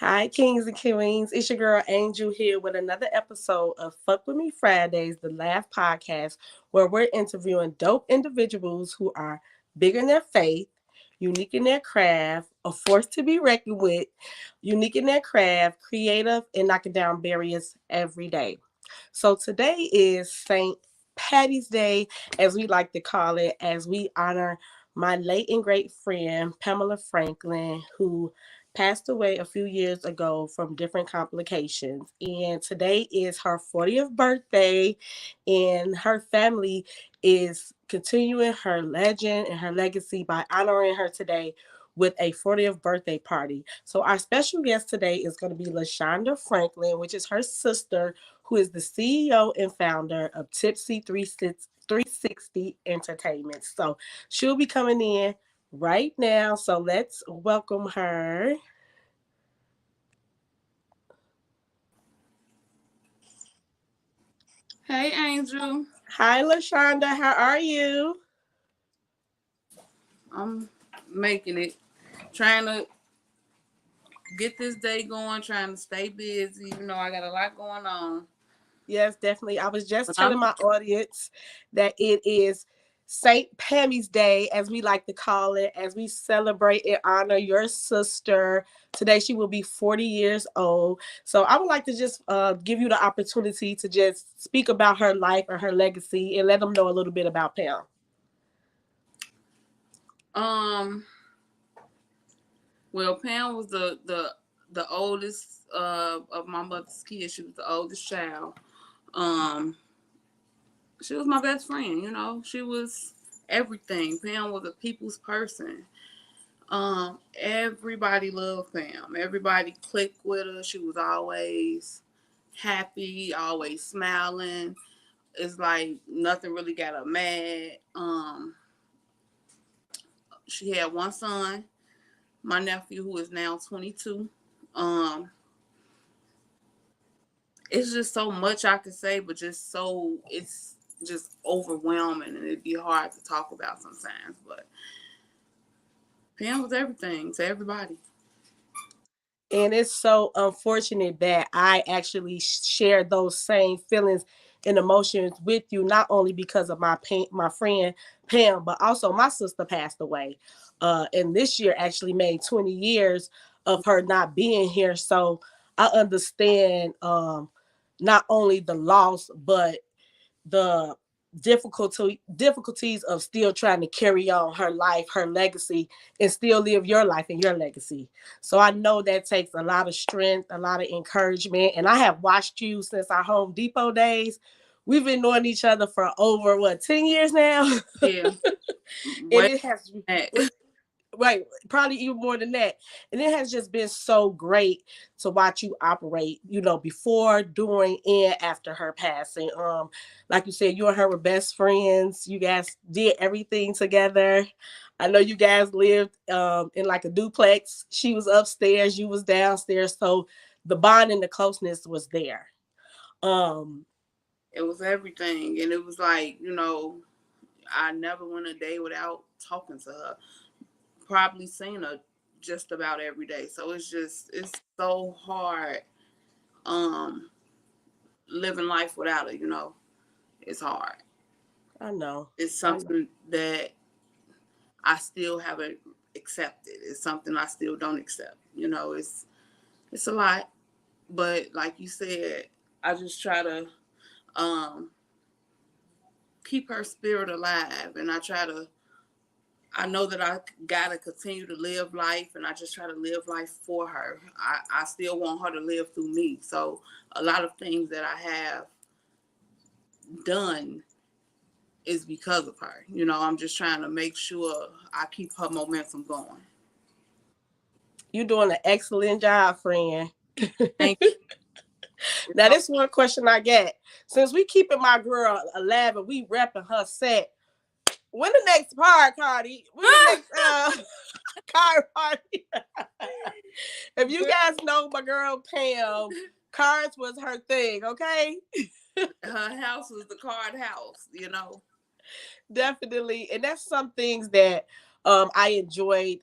Hi, kings and queens. It's your girl Angel here with another episode of Fuck With Me Fridays, the Laugh Podcast, where we're interviewing dope individuals who are big in their faith, unique in their craft, a force to be reckoned with, unique in their craft, creative, and knocking down barriers every day. So today is St. Patty's Day, as we like to call it, as we honor my late and great friend, Pamela Franklin, who passed away a few years ago from different complications. And today is her 40th birthday, and her family is continuing her legend and her legacy by honoring her today with a 40th birthday party. So our special guest today is going to be Lashanda Franklin, which is her sister, who is the CEO and founder of Tipsy 360 Entertainment. So she'll be coming in right now. So let's welcome her. Hey, Angel. Hi, Lashanda. How are you? I'm making it. Trying to get this day going, trying to stay busy. I got a lot going on. Yes, definitely. I was just But telling my audience that it is St. Pammy's Day, as we like to call it, as we celebrate and honor your sister. Today, she will be 40 years old. So, I would like to just give you the opportunity to just speak about her life and her legacy and let them know a little bit about Pam. um, well, Pam was the oldest of my mother's kids. She was the oldest child. Um, she was my best friend. She was everything. Pam was a people's person. Everybody loved Pam. Everybody clicked with her. She was always happy, always smiling. It's like nothing really got her mad. She had one son, my nephew, who is now 22. Um, it's just so much I could say, but it's just overwhelming, and it'd be hard to talk about sometimes. But Pam was everything to everybody. And it's so unfortunate that I actually share those same feelings and emotions with you, not only because of my friend Pam, but also my sister passed away. And this year actually made 20 years of her not being here. So I understand not only the loss, but the difficulties of still trying to carry on her life, her legacy, and still live your life and your legacy. So I know that takes a lot of strength, a lot of encouragement. And I have watched you since our Home Depot days. We've been knowing each other for over 10 years now. Yeah, And way it has back. right, probably even more than that. And it has just been so great to watch you operate, before, during, and after her passing. Like you said, you and her were best friends. You guys did everything together. I know you guys lived in like a duplex. She was upstairs, you was downstairs. So the bond and the closeness was there. Um, It was everything, and it was like I never went a day without talking to her. Probably seen her just about every day. So it's so hard um living life without her. It's hard. I know. It's I know. something that I still haven't accepted. It's something I still don't accept. It's a lot. But like you said, I just try to um keep her spirit alive, and I know that I gotta continue to live life, and I just try to live life for her. I still want her to live through me. So a lot of things that I have done is because of her. I'm just trying to make sure I keep her momentum going. You're doing an excellent job, friend. Thank you. Now, this one question I get. Since we keeping my girl alive and we repping her set, when the next card party? When the next card party? If you guys know my girl Pam, cards was her thing, okay? Her house was the card house. Definitely. And that's some things that I enjoyed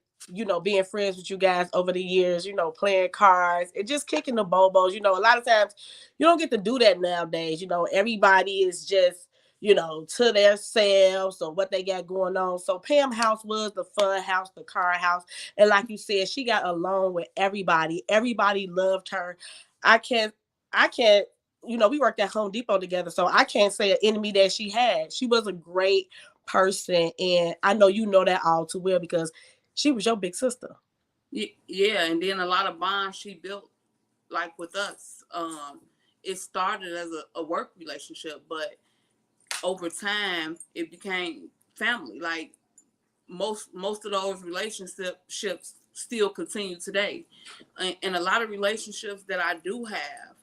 being friends with you guys over the years, playing cards and just kicking the bobos. A lot of times you don't get to do that nowadays. Everybody is just, to themselves or what they got going on. So Pam house was the fun house, the car house. And like you said, she got along with everybody. Everybody loved her. I can't, we worked at Home Depot together. So I can't say an enemy that she had. She was a great person. And I know you know that all too well because she was your big sister. Yeah, and then a lot of bonds she built, like with us. It started as a work relationship, but over time it became family. Like most of those relationships still continue today, and a lot of relationships that I do have,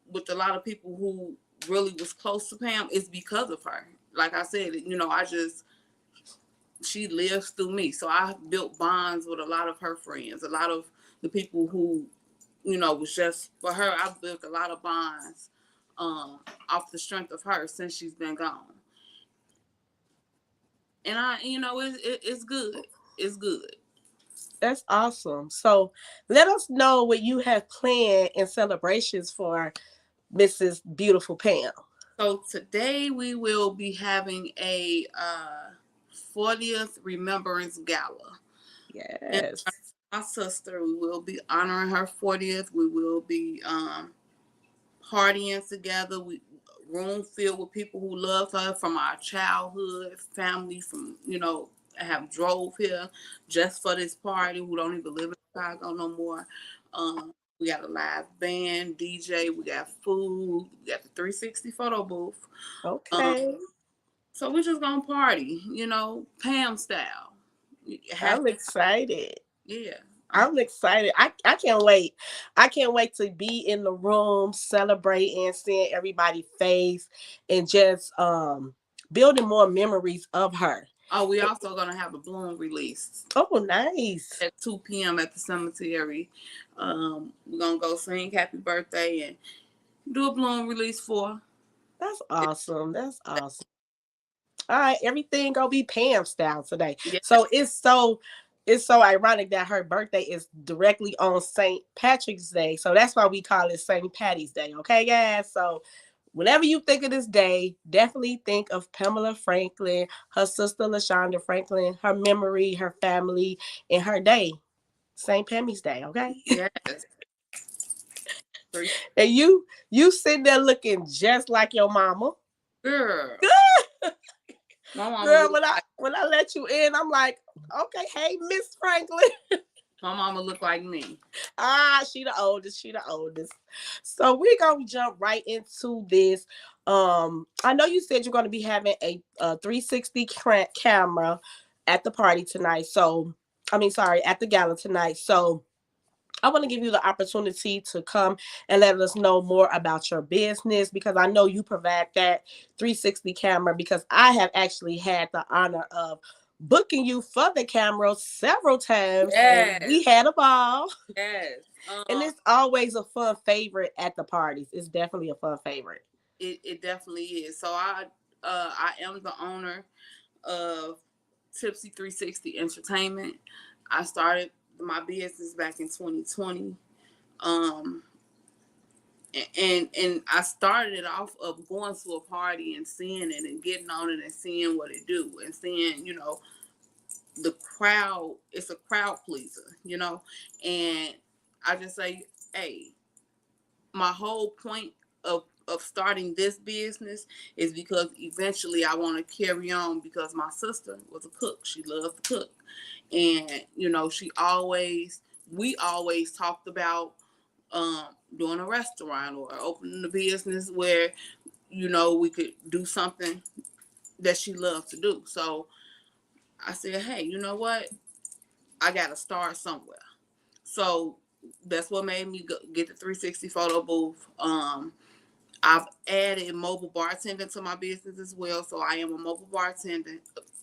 with a lot of people who really was close to Pam is because of her. Like I said, I just she lives through me. So I built bonds with a lot of her friends, a lot of the people who, was just for her. I've built a lot of bonds off the strength of her since she's been gone. And it's good. It's good. That's awesome. So let us know what you have planned in celebrations for Mrs. Beautiful Pam. So today we will be having a 40th Remembrance Gala. And Yes. my sister, we will be honoring her 40th. We will be partying together. We room filled with people who love her from our childhood, family from have drove here just for this party who don't even live in Chicago no more. We got a live band, DJ. We got food. We got the 360 photo booth. Okay. So we're just gonna party, Pam style. Happy, I'm excited. yeah. I'm excited. I can't wait. I can't wait to be in the room celebrating, seeing everybody face and just building more memories of her. Oh, we also gonna have a balloon release Oh, nice. at 2 p.m. at the cemetery. We're gonna go sing happy birthday and do a balloon release for. That's awesome. That's awesome. All right, everything gonna be Pam style today. Yeah, So it's so ironic that her birthday is directly on St. Patrick's Day. So that's why we call it St. Patty's Day. Okay, guys. So whenever you think of this day, definitely think of Pamela Franklin, her sister Lashanda Franklin, her memory, her family, and her day. St. Pammy's Day, okay? yes. Three. And you sitting there looking just like your mama. Girl, my mama Girl, look when I like when I let you in, I'm like, okay, hey, Miss Franklin. my mama look like me. She the oldest. She the oldest. So we're gonna jump right into this. I know you said you're gonna be having a 360 camera at the party tonight. So I mean, sorry, at the gala tonight. So I want to give you the opportunity to come and let us know more about your business because I know you provide that 360 camera because I have actually had the honor of booking you for the camera several times and Yes, we had a ball. yes. And it's always a fun favorite at the parties. It's definitely a fun favorite. It definitely is. So I am the owner of Tipsy 360 Entertainment. I started my business back in 2020. Um, and I started it off of going to a party and seeing it and getting on it and seeing what it do and seeing, the crowd. It's a crowd pleaser, and I just say, hey, my whole point of starting this business is because eventually I want to carry on because my sister was a cook. She loved to cook. And, we always talked about doing a restaurant or opening a business where, we could do something that she loved to do. So I said, hey, you know what? I got to start somewhere. So that's what made me get the 360 photo booth. I've added mobile bartending to my business as well. So I am a mobile bartender.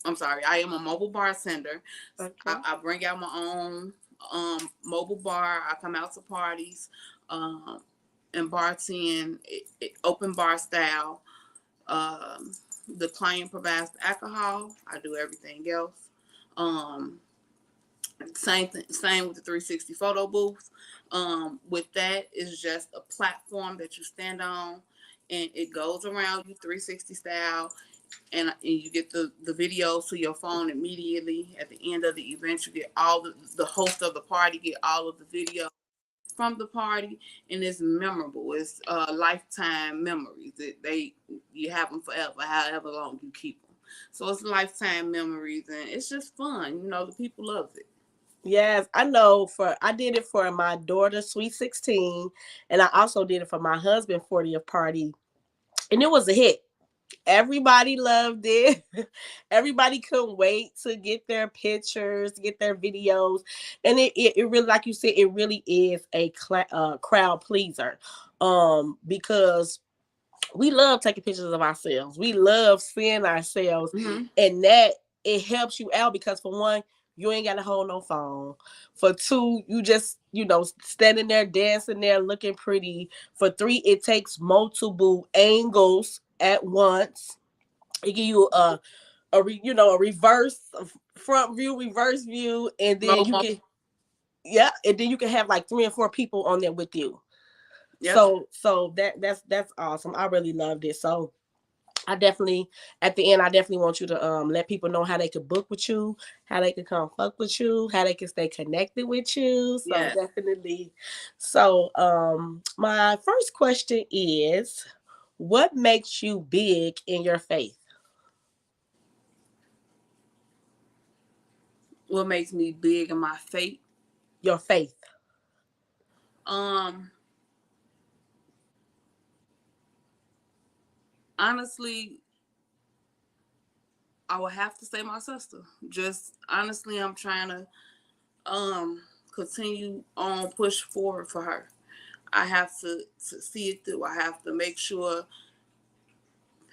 I'm sorry, I am a mobile bartender. Okay. I bring out my own mobile bar. I come out to parties um, and bartend, open bar style. The client provides the alcohol. I do everything else. Um, Same thing, same with the 360 photo booth. With that, it's just a platform that you stand on, and it goes around you 360 style, and you get the videos to your phone immediately. At the end of the event, you get all the host of the party get all of the video from the party, and it's memorable. It's lifetime memories. You have them forever, however long you keep them. So it's lifetime memories, and it's just fun. The people love it. Yes, I know. I did it for my daughter's sweet 16, and I also did it for my husband's 40th party, and it was a hit. Everybody loved it. Everybody couldn't wait to get their pictures, get their videos, and it really, like you said, it really is a crowd pleaser, because we love taking pictures of ourselves. We love seeing ourselves, and that it helps you out because for one, you ain't got to hold no phone. For two, you just standing there dancing there looking pretty. For three, it takes multiple angles at once. It give you a reverse front view, reverse view, and then you get and then you can have like 3 or 4 people on there with you. Yep. So that's awesome. I really loved it. So I definitely at the end I definitely want you to let people know how they could book with you, how they can come fuck with you, how they can stay connected with you. So definitely. So my first question is, what makes you big in your faith? What makes me big in my faith? Your faith. Honestly, I would have to say my sister. Just honestly, I'm trying to continue on push forward for her. I have to see it through. I have to make sure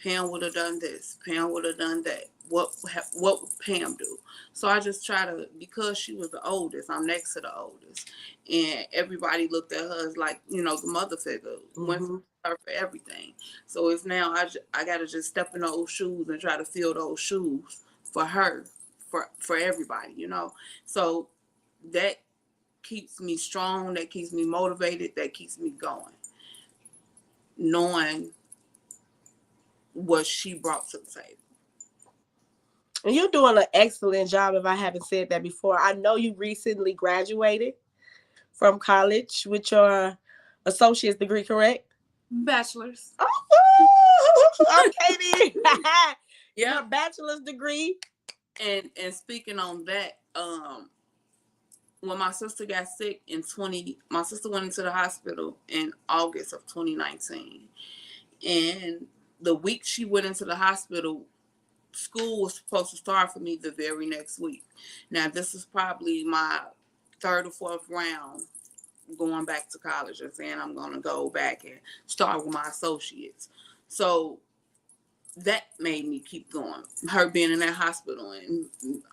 Pam would have done this. Pam would have done that. What would Pam do? So I just try to, because she was the oldest, I'm next to the oldest, and everybody looked at her as like the mother figure. Went for her for everything. So it's now I got to just step in those shoes and try to fill those shoes for her, for everybody. So that keeps me strong. That keeps me motivated. That keeps me going, knowing what she brought to the table. And you're doing an excellent job, if I haven't said that before. I know you recently graduated from college with your associate's degree, correct? Bachelor's. Oh, okay then. Yeah. Your bachelor's degree. And speaking on that, when my sister got sick my sister went into the hospital in August of 2019. And the week she went into the hospital, school was supposed to start for me the very next week. Now, this is probably my 3rd or 4th round going back to college and saying I'm going to go back and start with my associates. So that made me keep going. Her being in that hospital, and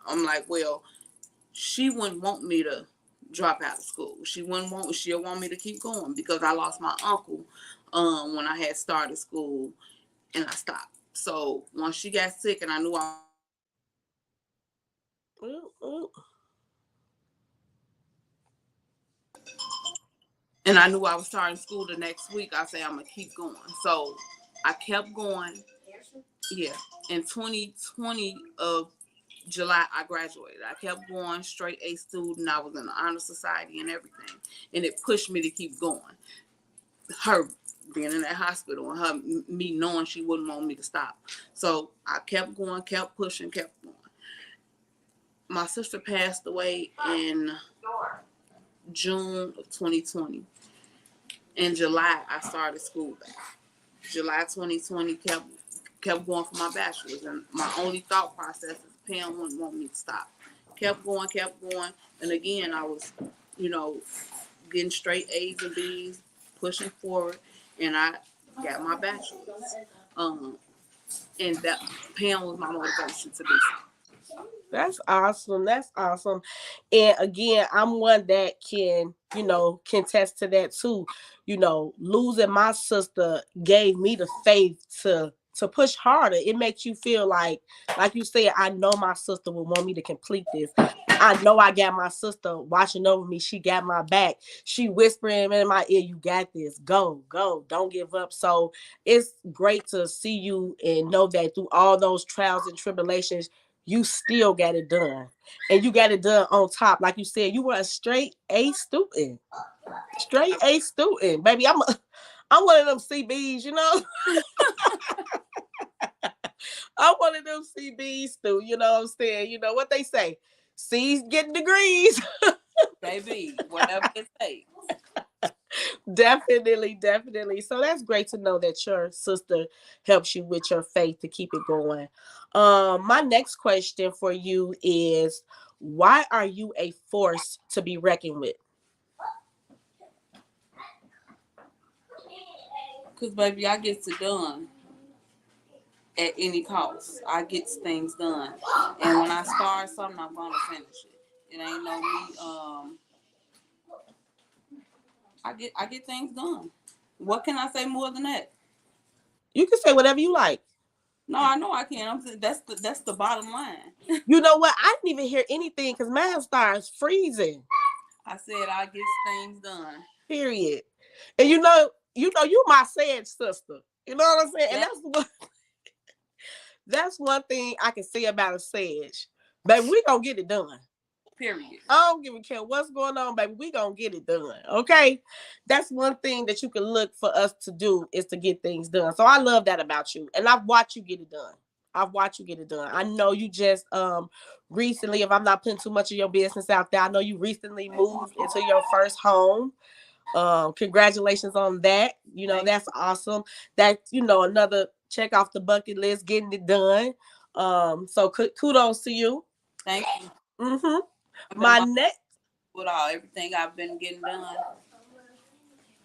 I'm like, well, she wouldn't want me to drop out of school. She'll want me to keep going because I lost my uncle when I had started school and I stopped. So once she got sick and I knew I was starting school the next week, I said I'm gonna keep going. So I kept going. Yeah. In 2020 of July, I graduated. I kept going, straight A student. I was in the honor society and everything. And it pushed me to keep going. Her being in that hospital and me knowing she wouldn't want me to stop. So I kept going, kept pushing, kept going. My sister passed away in June of 2020. In July, I started school back. July 2020, kept going for my bachelor's, and my only thought process is Pam wouldn't want me to stop. Kept going, and again I was, getting straight A's and B's, pushing forward, and I got my bachelor's. And that Pam was my motivation to do so. That's awesome. That's awesome. And again, I'm one that can, contest to that too. Losing my sister gave me the faith to to push harder. It makes you feel like you said, I know my sister will want me to complete this. I know I got my sister watching over me. She got my back. She whispering in my ear, you got this. Go, go. Don't give up. So it's great to see you and know that through all those trials and tribulations, you still got it done. And you got it done on top. Like you said, you were a straight A student. Straight A student. Baby, I'm one of them CBs, you know? I'm one of them CBs too, you know what I'm saying? You know what they say? C's getting degrees. Baby, whatever it takes. Definitely, definitely. So that's great to know that your sister helps you with your faith to keep it going. My next question for you is, why are you a force to be reckoned with? Cause baby, I get it done at any cost. I get things done, and when I start something, I'm gonna finish it. It ain't no me. I get things done. What can I say more than that? You can say whatever you like. No, I know I can. That's the bottom line. You know what? I didn't even hear anything because mine starts freezing. I said I get things done. Period. And you my sad sister. You know what I'm saying? And Yeah. that's one thing I can say about a Sage. Baby, we gonna get it done. Period. I don't give a care what's going on, baby. We gonna get it done. Okay. That's one thing that you can look for us to do is to get things done. So I love that about you. And I've watched you get it done. I've watched you get it done. I know you just recently, if I'm not putting too much of your business out there, I know you recently moved into your first home. Congratulations on that. Thank That's awesome. That's another check off the bucket list, getting it done. So kudos to you. thank you. Mm-hmm. I've been My my next with all everything I've been getting done.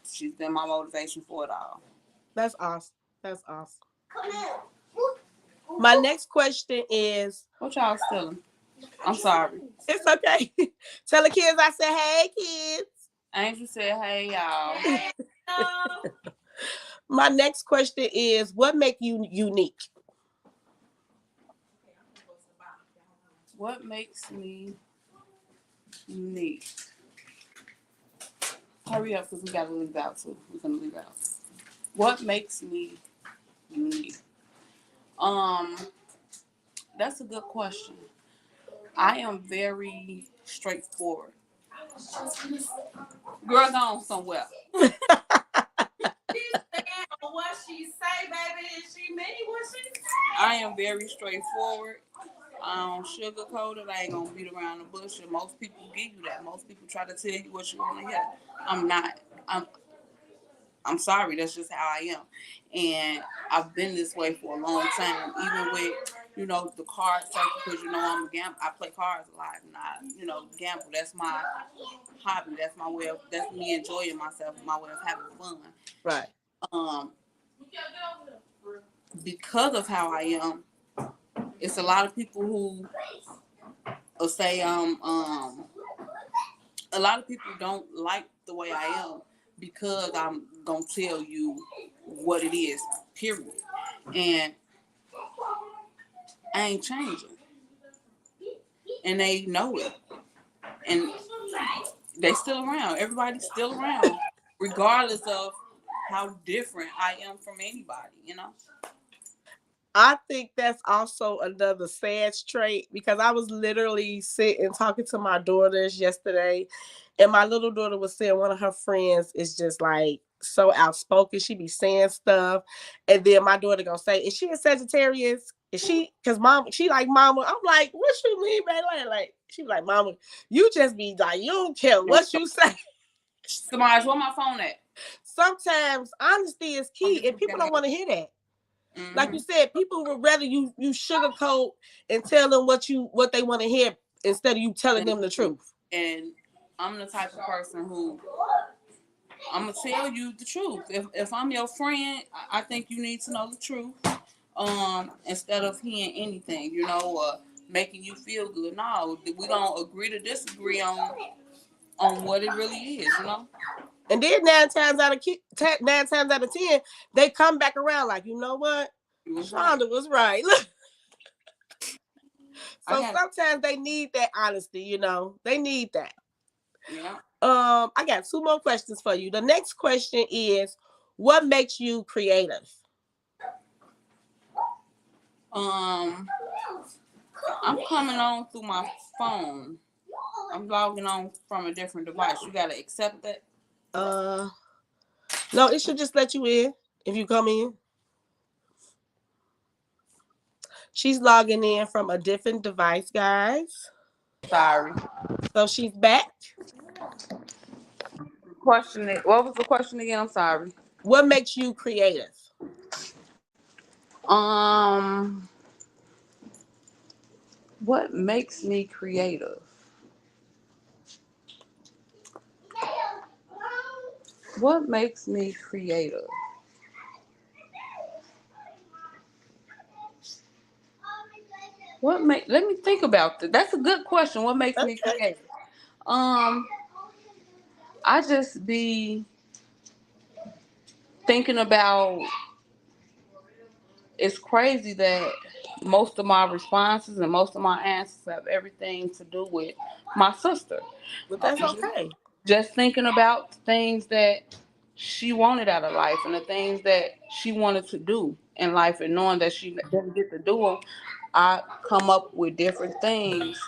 She's been my motivation for it all. That's awesome. That's awesome. My next question is, What y'all stealing? I'm sorry. it's okay. Tell the kids I said, hey kids. Angel said, "Hey y'all." My next question is, what make you unique? What makes me unique? Hurry up, because we gotta leave out too. We're gonna leave out. What makes me unique? Um, that's a good question. I am very straightforward. Girl, gone somewhere. What she say, baby, she mean what she say. I am very straightforward. I don't sugarcoat it. I ain't gonna beat around the bush. And most people give you that. Most people try to tell you what you want to hear. I'm not. I'm sorry. That's just how I am, and I've been this way for a long time. Even with the card circle, because I'm a gamble. I play cards a lot, and I gamble. That's my hobby. That's my way of. That's me enjoying myself. My way of having fun. Right. Um, because of how I am, it's a lot of people who will say a lot of people don't like the way I am because I'm gonna tell you what it is, period. And I ain't changing. And they know it. And they still around. Everybody's still around, regardless of how different I am from anybody. I think that's also another sad trait because I was literally sitting talking to my daughters yesterday, and my little daughter was saying one of her friends is just like so outspoken. She be saying stuff, and then my daughter gonna say, "Is she a Sagittarius? Is she?" Because mom, she like mama. I'm like, "What you mean, man?" Like she be like, "Mama, you just be like you don't care what you say." Samaj, where my phone at? Sometimes honesty is key, and people don't want to hear that. Like you said, people would rather you sugarcoat and tell them what they want to hear instead of you telling them the truth. And I'm the type of person who I'm gonna tell you the truth. If I'm your friend, I think you need to know the truth. Instead of hearing anything, or making you feel good. No, we gonna agree to disagree on what it really is. And then 9 times out of 10, they come back around like, you know what? You was right. Shonda was right. Look, I so got sometimes they need that honesty, you know. They need that. yeah. I got two more questions for you. The next question is, what makes you creative? Um, I'm coming on through my phone. I'm logging on from a different device. You gotta accept that. Uh, no, it should just let you in if you come in. She's logging in from a different device, guys. Sorry. So she's back. Question it. What was the question again? I'm sorry. What makes you creative? Um, what makes me creative? What makes me creative? What make? Let me think about that. That's a good question. What makes me Okay. creative? Um, I just be thinking about. It's crazy that most of my responses and most of my answers have everything to do with my sister. But Uh, that's okay. just thinking about things that she wanted out of life and the things that she wanted to do in life, and knowing that she didn't get to do them, I come up with different things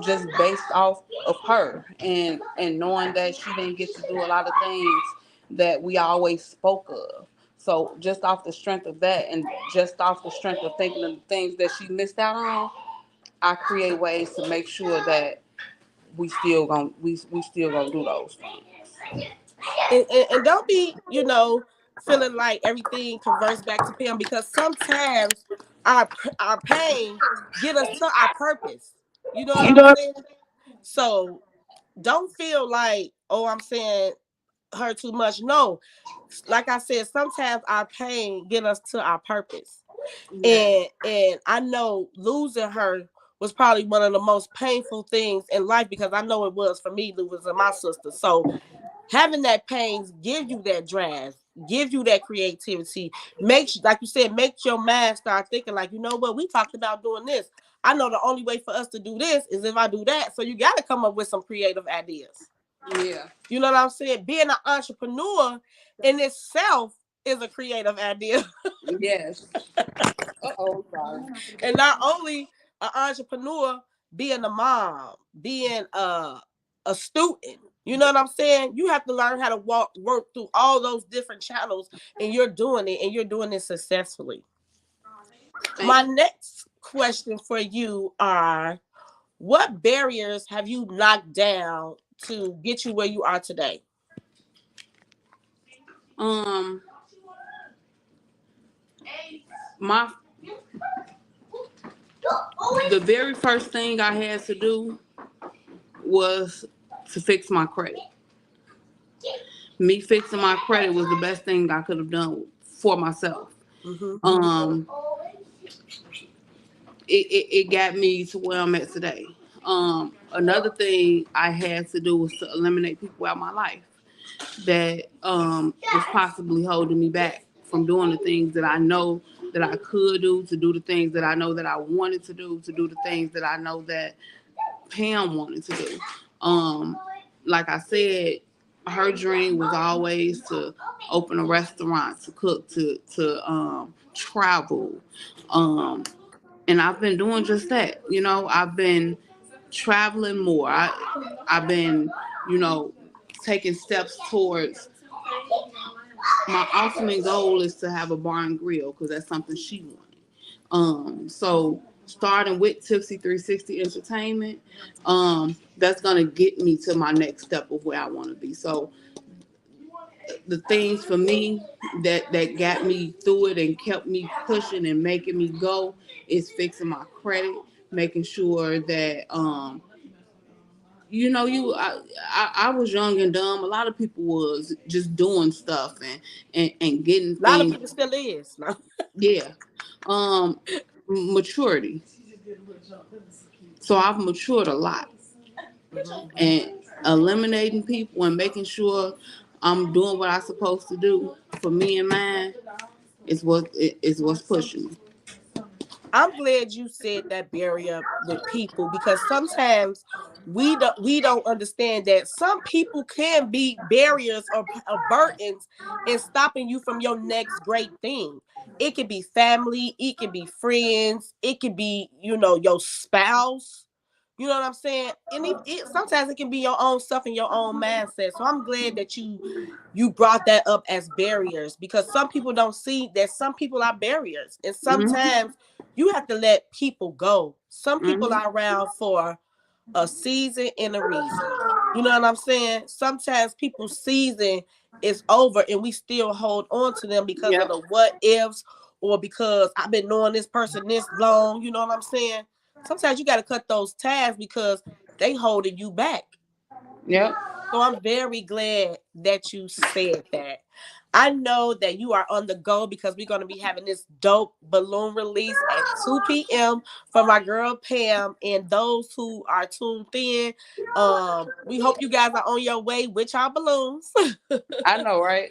just based off of her, and knowing that she didn't get to do a lot of things that we always spoke of. So just off the strength of that, and just off the strength of thinking of the things that she missed out on, I create ways to make sure that we still gonna do those things. And don't be, feeling like everything converts back to Pam because sometimes our pain get us to our purpose. You know what I'm saying? So don't feel like, oh, I'm saying her too much. No, like I said, sometimes our pain get us to our purpose. Yeah. And I know losing her was probably one of the most painful things in life because I know it was for me losing my sister. So having that pain give you that drive, give you that creativity. Like you said, make your mind start thinking like, you know what, we talked about doing this. I know the only way for us to do this is if I do that. So you got to come up with some creative ideas. Yeah. You know what I'm saying? Being an entrepreneur in itself is a creative idea. Yes. Uh-oh, sorry. And not only an entrepreneur, being a mom, being a student. You know what I'm saying? You have to learn how to work through all those different channels, and you're doing it, and you're doing it successfully. Thank My next question for you are: what barriers have you knocked down to get you where you are today? you. My the very first thing I had to do was to fix my credit. Me fixing my credit was the best thing I could have done for myself. Mm-hmm. Um, it got me to where I'm at today. Another thing I had to do was to eliminate people out of my life that was possibly holding me back from doing the things that I know that I could do, to do the things that I know that I wanted to do the things that I know that Pam wanted to do. Like I said, her dream was always to open a restaurant, to cook, to travel, and I've been doing just that. I've been traveling more. I've been, you know, taking steps towards my ultimate goal is to have a bar and grill because that's something she wanted. So starting with Tipsy 360 Entertainment, that's gonna get me to my next step of where I want to be. So the things for me that got me through it and kept me pushing and making me go is fixing my credit, making sure that I was young and dumb. A lot of people was just doing stuff and getting A lot of things. people still is. No? Yeah. Maturity. So I've matured a lot, Mm-hmm. and eliminating people and making sure I'm doing what I'm supposed to do for me and mine is what's pushing me. I'm glad you said that barrier with people because sometimes we don't understand that some people can be barriers or burdens in stopping you from your next great thing. It could be family, it could be friends, it could be your spouse. You know what I'm saying? And sometimes it can be your own stuff and your own mindset. So I'm glad that you brought that up as barriers because some people don't see that some people are barriers, and Mm-hmm. sometimes you have to let people go. Some people Mm-hmm. are around for a season and a reason. You know what I'm saying? Sometimes people's season is over and we still hold on to them because of Yep. the what ifs or because I've been knowing this person this long. You know what I'm saying? Sometimes you got to cut those ties because they holding you back. Yep. So I'm very glad that you said that. I know that you are on the go because we're going to be having this dope balloon release at 2 p.m. for my girl Pam and those who are tuned in. We hope you guys are on your way with our balloons. I know, right?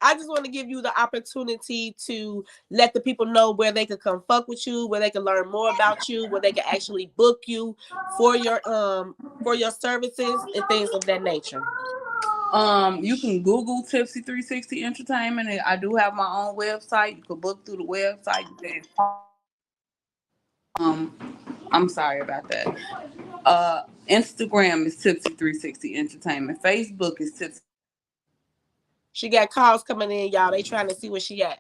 I just want to give you the opportunity to let the people know where they could come fuck with you, where they can learn more about you, where they can actually book you for your services and things of that nature. You can Google Tipsy 360 Entertainment. And I do have my own website. You can book through the website. You can, I'm sorry about that. Instagram is Tipsy 360 Entertainment. Facebook is Tipsy. She got calls coming in, y'all. They trying to see where she at.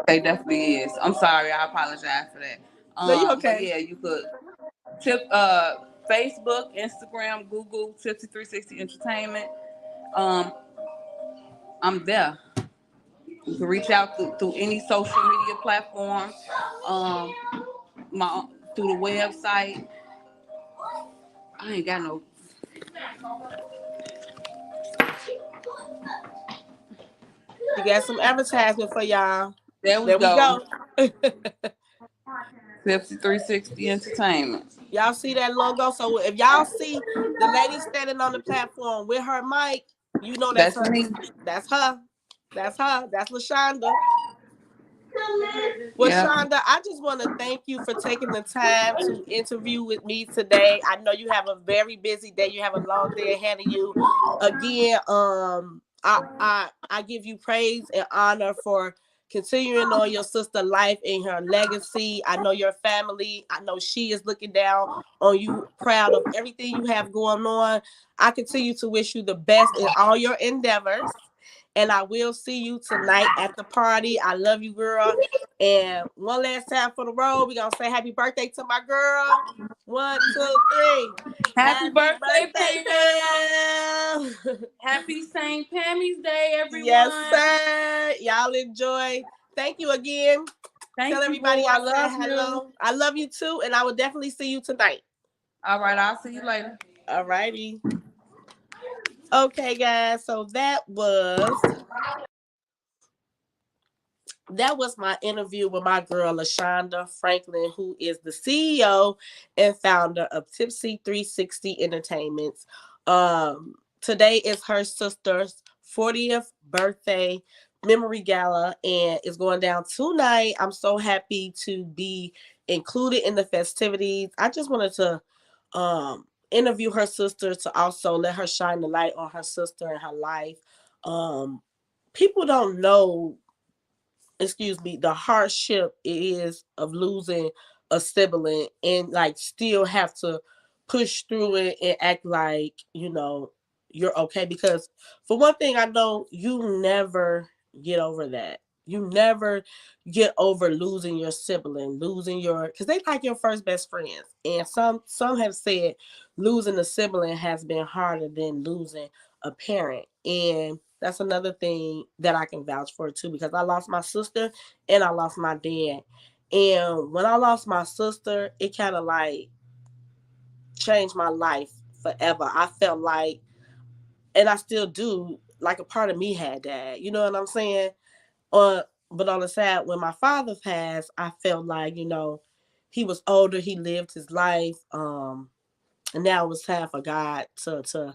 They definitely is. I'm sorry. I apologize for that. No, you But okay? yeah, you could tip Facebook, Instagram, Google Tipsy 360 Entertainment. Um, I'm there. You can reach out through any social media platform. Um, my through the website. I ain't got no. She got some advertisement for y'all. There we There we go. go. Tipsy 360 Entertainment. Y'all see that logo? So if y'all see the lady standing on the platform with her mic, you know that's That's her. me. That's her. That's her. That's Lashanda. Well, Yeah. Shonda, I just want to thank you for taking the time to interview with me today. I know you have a very busy day. You have a long day ahead of you. Again, I give you praise and honor for continuing on your sister life and her legacy. I know your family. I know she is looking down on you, proud of everything you have going on. I continue to wish you the best in all your endeavors. And I will see you tonight at the party. I love you, girl. And one last time for the road, we're going to say happy birthday to my girl. 1, 2, 3. Happy Happy birthday, birthday, Pam. Pam. Happy St. Pammy's Day, Yes, everyone. sir. Y'all enjoy. Thank you again. Tell Thank you, everybody boo. I I said love you. hello. I love you too. And I will definitely see you tonight. All right, I'll see you later. All righty. Okay, guys. So that was my interview with my girl Lashanda Franklin, who is the CEO and founder of Tipsy 360 Entertainments. Today is her sister's 40th birthday memory gala, and it's going down tonight. I'm so happy to be included in the festivities. I just wanted to interview her sister to also let her shine the light on her sister and her life. Um, People don't know, excuse me, the hardship it is of losing a sibling and like still have to push through it and act like, you're okay. Because for one thing, I know you never get over that. You never get over losing your sibling, losing your, because they like your first best friends. And some have said losing a sibling has been harder than losing a parent. And that's another thing that I can vouch for too, because I lost my sister and I lost my dad. And when I lost my sister, it kind of like changed my life forever. I felt like, and I still do, like a part of me had dad. You know what I'm saying? But on the side, when my father passed, I felt like, he was older, he lived his life, and now it was time for God to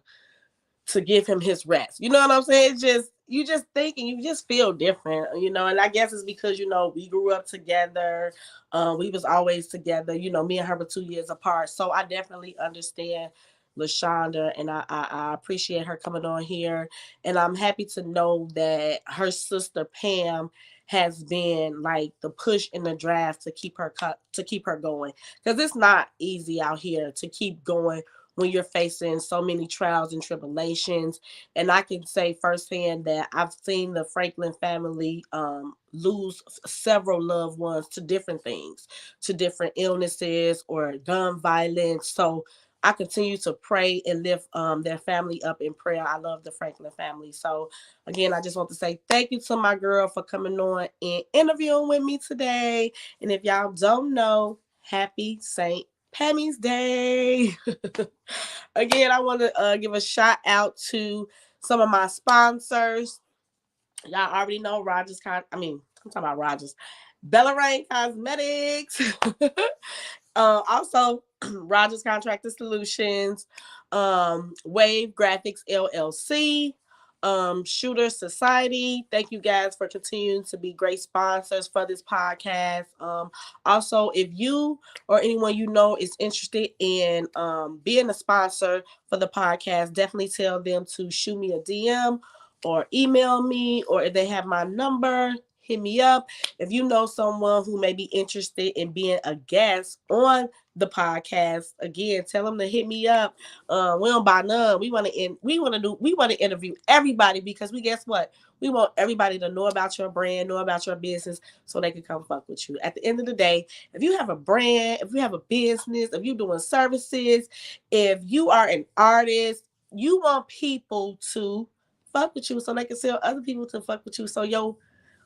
to give him his rest. You know what I'm saying? It's just you just think and you just feel different, and I guess it's because we grew up together. We was always together. Me and her were 2 years apart, so I definitely understand Lashanda, and I appreciate her coming on here, and I'm happy to know that her sister Pam has been like the push in the draft to keep her going, because it's not easy out here to keep going when you're facing so many trials and tribulations. And I can say firsthand that I've seen the Franklin family lose several loved ones to different things, to different illnesses or gun violence. So I continue to pray and lift their family up in prayer. I love the Franklin family. So again, I just want to say thank you to my girl for coming on and interviewing with me today. And if y'all don't know, happy St. Pammy's Day. Again, I want to give a shout out to some of my sponsors. Y'all already know I'm talking about Rogers. Bella Rain Cosmetics. Also, Rogers Contractor Solutions, Wave Graphics LLC, Shooter Society. Thank you guys for continuing to be great sponsors for this podcast. Also, if you or anyone you know is interested in being a sponsor for the podcast, definitely tell them to shoot me a DM or email me, or if they have my number, hit me up. If you know someone who may be interested in being a guest on the podcast, again, tell them to hit me up. We don't buy none. We want to interview everybody, because we guess what? We want everybody to know about your brand, know about your business, so they can come fuck with you. At the end of the day, if you have a brand, if you have a business, if you're doing services, if you are an artist, you want people to fuck with you so they can sell other people to fuck with you. So your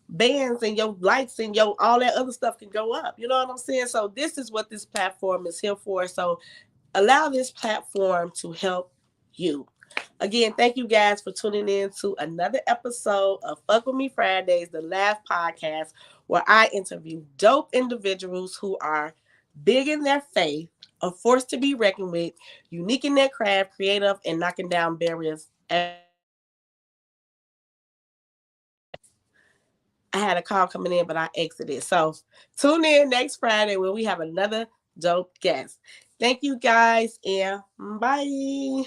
bands and your likes and your all that other stuff can go up. You know what I'm saying? So this is what this platform is here for. So allow this platform to help you. Again, thank you guys for tuning in to another episode of Fuck With Me Fridays, the Laugh Podcast, where I interview dope individuals who are big in their faith, a force to be reckoned with, unique in their craft, creative, and knocking down barriers. I had a call coming in, but I exited. So tune in next Friday when we have another dope guest. Thank you guys, and bye.